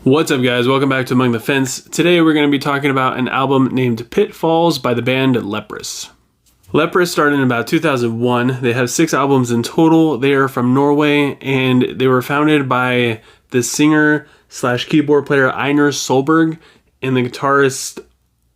What's up, guys? Welcome back to Among the Fence. Today we're going to be talking about an album named Pitfalls by the band Leprous. Leprous started in about 2001. They have 6 albums in total. They are from Norway, and they were founded by the singer slash keyboard player Einar Solberg and the guitarist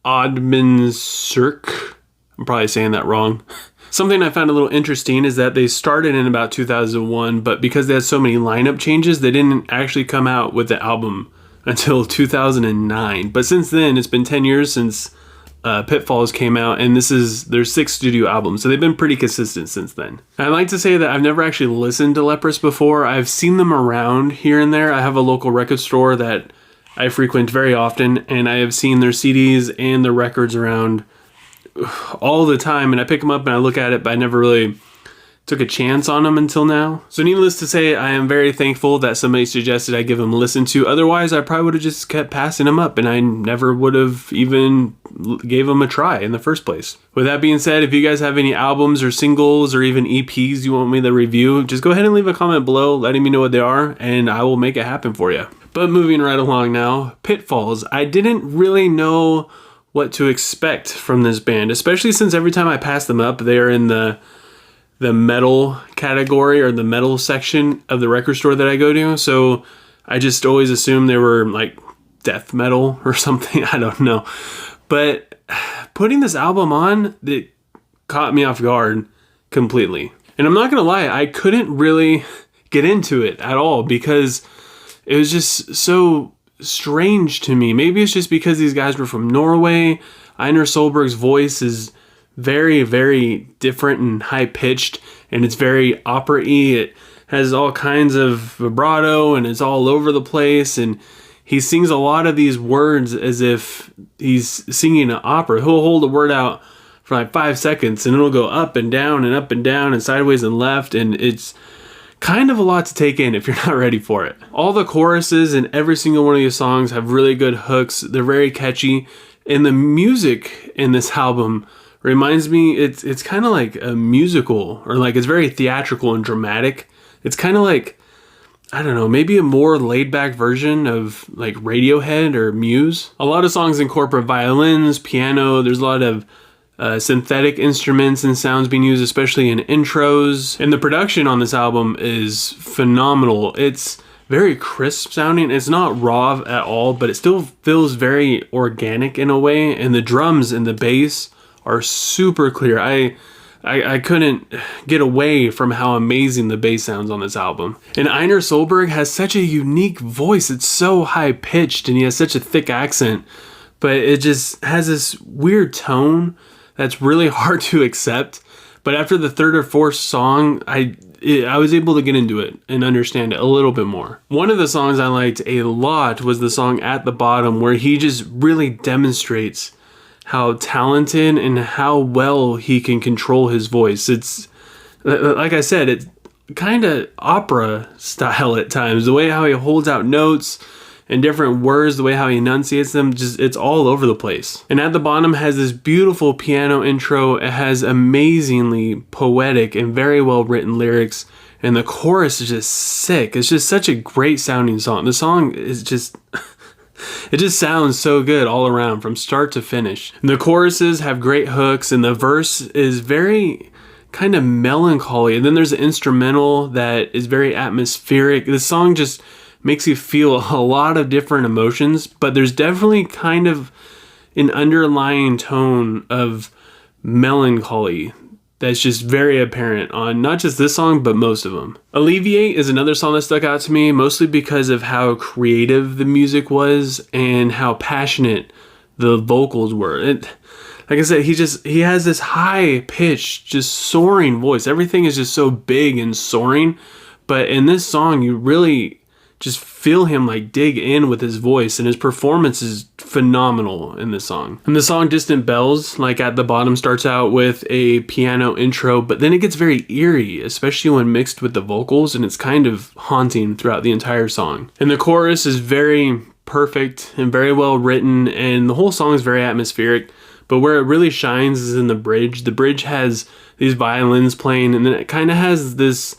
Oddman Sirk. I'm probably saying that wrong. Something I found a little interesting is that they started in about 2001, but because they had so many lineup changes, they didn't actually come out with the album until 2009. But since then, it's been 10 years since Pitfalls came out, and this is their 6th studio album, so they've been pretty consistent since then. I'd like to say that I've never actually listened to Leprous before. I've seen them around here and there. I have a local record store that I frequent very often, and I have seen their CDs and their records around all the time, and I pick them up and I look at it, but I never really took a chance on them until now. So needless to say, I am very thankful that somebody suggested I give them a listen to. Otherwise, I probably would have just kept passing them up, and I never would have even gave them a try in the first place. With that being said, if you guys have any albums or singles or even EPs you want me to review, just go ahead and leave a comment below letting me know what they are, and I will make it happen for you. But moving right along now, Pitfalls. I didn't really know what to expect from this band, especially since every time I pass them up, they're in the metal category or the metal section of the record store that I go to. So I just always assumed they were like death metal or something. I don't know. But putting this album on, it caught me off guard completely. And I'm not going to lie, I couldn't really get into it at all because it was just so strange to me. Maybe it's just because these guys were from Norway. Einar Solberg's voice is very, very different and high-pitched, and it's very opera-y. It has all kinds of vibrato, and it's all over the place, and he sings a lot of these words as if he's singing an opera. He'll hold a word out for like 5 seconds, and it'll go up and down and up and down and sideways and left, and it's kind of a lot to take in if you're not ready for it. All the choruses in every single one of these songs have really good hooks. They're very catchy, and the music in this album reminds me, it's kind of like a musical, or like it's very theatrical and dramatic. It's kind of like, I don't know, maybe a more laid-back version of like Radiohead or Muse. A lot of songs incorporate violins, piano. There's a lot of synthetic instruments and sounds being used, especially in intros. And the production on this album is phenomenal. It's very crisp sounding. It's not raw at all, but it still feels very organic in a way. And the drums and the bass are super clear. I couldn't get away from how amazing the bass sounds on this album. And Einar Solberg has such a unique voice. It's so high pitched and he has such a thick accent, but it just has this weird tone that's really hard to accept. But after the 3rd or 4th song, I was able to get into it and understand it a little bit more. One of the songs I liked a lot was the song At the Bottom, where he just really demonstrates how talented and how well he can control his voice. It's, like I said, it's kind of opera style at times. The way how he holds out notes and different words, the way how he enunciates them, just it's all over the place. And At the Bottom has this beautiful piano intro. It has amazingly poetic and very well written lyrics, and the chorus is just sick. It's just such a great sounding song. The song is just it just sounds so good all around from start to finish. And the choruses have great hooks, and the verse is very kind of melancholy. And then there's an instrumental that is very atmospheric. The song just makes you feel a lot of different emotions, but there's definitely kind of an underlying tone of melancholy that's just very apparent on not just this song, but most of them. Alleviate is another song that stuck out to me, mostly because of how creative the music was and how passionate the vocals were. Like I said, he has this high pitched, just soaring voice. Everything is just so big and soaring, but in this song, you really just feel him like dig in with his voice, and his performance is phenomenal in this song. And the song Distant Bells, like At the Bottom, starts out with a piano intro, but then it gets very eerie, especially when mixed with the vocals, and it's kind of haunting throughout the entire song. And the chorus is very perfect and very well written, and the whole song is very atmospheric, but where it really shines is in the bridge. The bridge has these violins playing, and then it kind of has this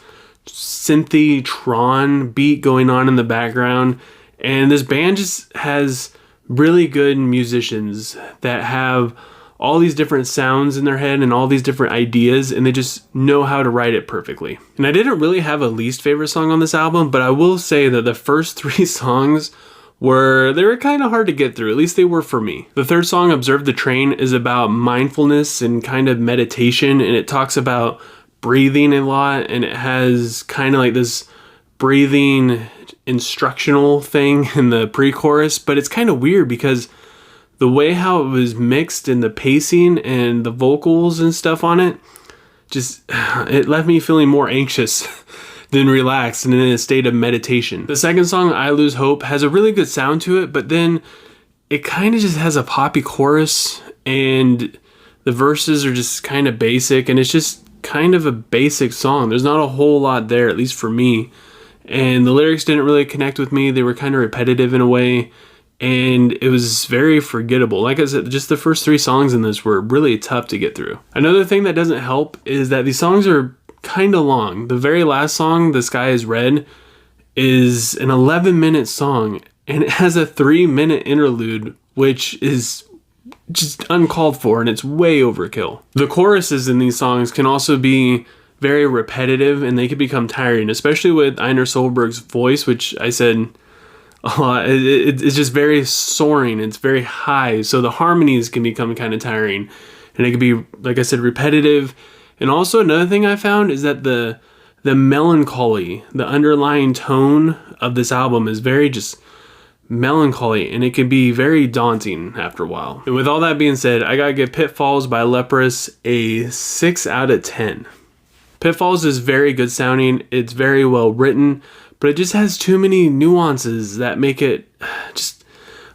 synthy Tron beat going on in the background, And this band just has really good musicians that have all these different sounds in their head and all these different ideas, and they just know how to write it perfectly. And I didn't really have a least favorite song on this album, but I will say that the first 3 songs they were kind of hard to get through. At least they were for me. The third song, Observe the Train, is about mindfulness and kind of meditation, and it talks about breathing a lot, and it has kind of like this breathing instructional thing in the pre-chorus, but it's kind of weird because the way how it was mixed and the pacing and the vocals and stuff on it, it left me feeling more anxious than relaxed and in a state of meditation. The second song, I Lose Hope, has a really good sound to it, but then it kind of just has a poppy chorus and the verses are just kind of basic, and it's just kind of a basic song. There's not a whole lot there, at least for me. And the lyrics didn't really connect with me. They were kind of repetitive in a way, and it was very forgettable. Like I said, just the first 3 songs in this were really tough to get through. Another thing that doesn't help is that these songs are kind of long. The very last song, The Sky is Red, is an 11-minute song, and it has a 3-minute interlude, which is just uncalled for, and it's way overkill. The choruses in these songs can also be very repetitive, and they can become tiring, especially with Einar Solberg's voice, which I said a lot. It's just very soaring. It's very high, so the harmonies can become kind of tiring, and it can be, like I said, repetitive. And also another thing I found is that the melancholy, the underlying tone of this album is very just melancholy, and it can be very daunting after a while. And with all that being said, I gotta give Pitfalls by Leprous a 6 out of 10. Pitfalls is very good sounding, it's very well written, but it just has too many nuances that make it just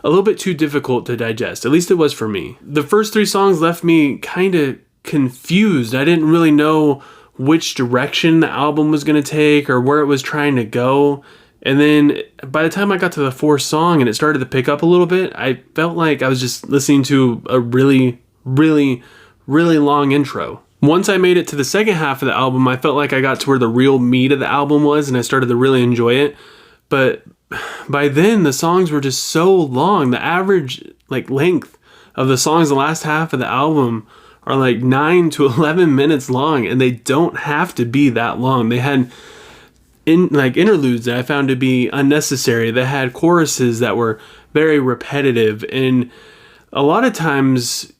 a little bit too difficult to digest. At least it was for me. The first 3 songs left me kind of confused. I didn't really know which direction the album was going to take or where it was trying to go. And then by the time I got to the 4th song and it started to pick up a little bit, I felt like I was just listening to a really, really, really long intro. Once I made it to the second half of the album, I felt like I got to where the real meat of the album was, and I started to really enjoy it. But by then, the songs were just so long. The average length of the songs, the last half of the album, are 9 to 11 minutes long, and they don't have to be that long. They had interludes that I found to be unnecessary. They had choruses that were very repetitive, and a lot of times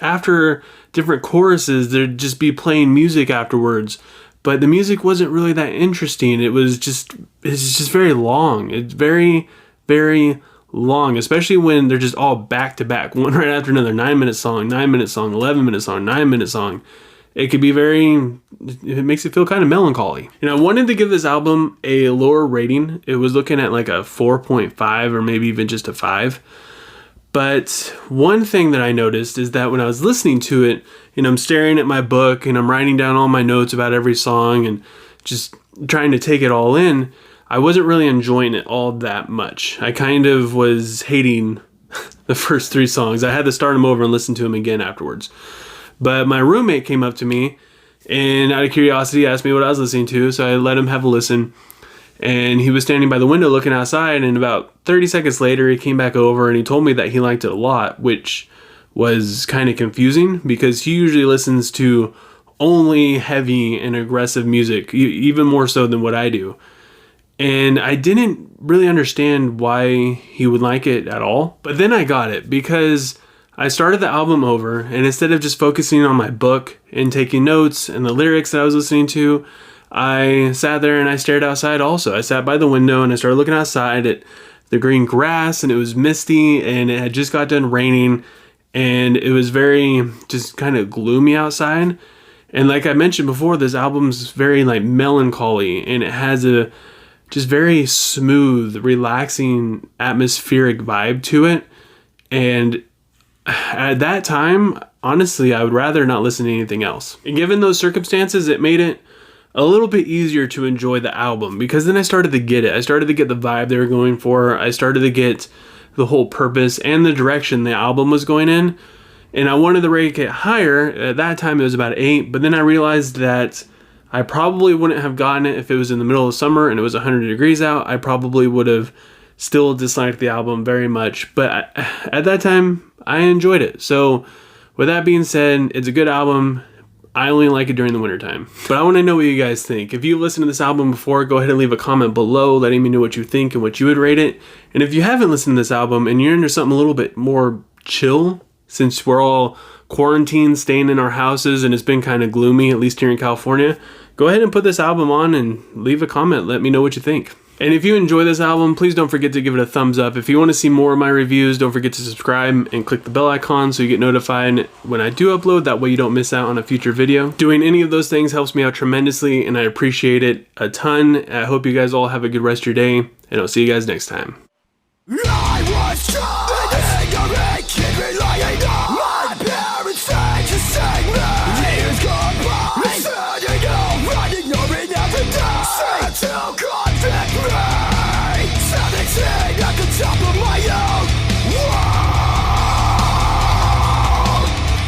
after different choruses, there'd just be playing music afterwards, but the music wasn't really that interesting. It's just very long. It's very, very long, especially when they're just all back to back, one right after another. 9-minute song, 9-minute song, 11-minute song, 9-minute song. It could be it makes it feel kind of melancholy. And I wanted to give this album a lower rating. It was looking at a 4.5 or maybe even just a 5. But one thing that I noticed is that when I was listening to it, and I'm staring at my book and I'm writing down all my notes about every song and just trying to take it all in, I wasn't really enjoying it all that much. I kind of was hating the first 3 songs. I had to start them over and listen to them again afterwards. But my roommate came up to me and out of curiosity asked me what I was listening to, so I let him have a listen. And he was standing by the window looking outside, and about 30 seconds later he came back over and he told me that he liked it a lot, which was kind of confusing because he usually listens to only heavy and aggressive music, even more so than what I do. And I didn't really understand why he would like it at all. But then I got it, because I started the album over, and instead of just focusing on my book and taking notes and the lyrics that I was listening to, I sat there and I stared outside also. I sat by the window and I started looking outside at the green grass, and it was misty and it had just got done raining, and it was very just kind of gloomy outside. And like I mentioned before, this album's very melancholy, and it has a just very smooth, relaxing, atmospheric vibe to it. And at that time, honestly, I would rather not listen to anything else. And given those circumstances, it made it a little bit easier to enjoy the album, because then I started to get it. I started to get the vibe they were going for. I started to get the whole purpose and the direction the album was going in. And I wanted to rate it higher. At that time, it was about 8, but then I realized that I probably wouldn't have gotten it if it was in the middle of summer and it was 100 degrees out. I probably would have still disliked the album very much, but at that time I enjoyed it. So with that being said, it's a good album. I only like it during the wintertime. But I want to know what you guys think. If you've listened to this album before, go ahead and leave a comment below letting me know what you think and what you would rate it. And if you haven't listened to this album and you're into something a little bit more chill, since we're all quarantined, staying in our houses, and it's been kind of gloomy, at least here in California, go ahead and put this album on and leave a comment. Let me know what you think. And if you enjoy this album, please don't forget to give it a thumbs up. If you want to see more of my reviews, don't forget to subscribe and click the bell icon so you get notified when I do upload. That way you don't miss out on a future video. Doing any of those things helps me out tremendously, and I appreciate it a ton. I hope you guys all have a good rest of your day, and I'll see you guys next time. I was trying ignorant kid relying on my parents said to save me. Years gone by, instead of running, ignoring every day. Said to call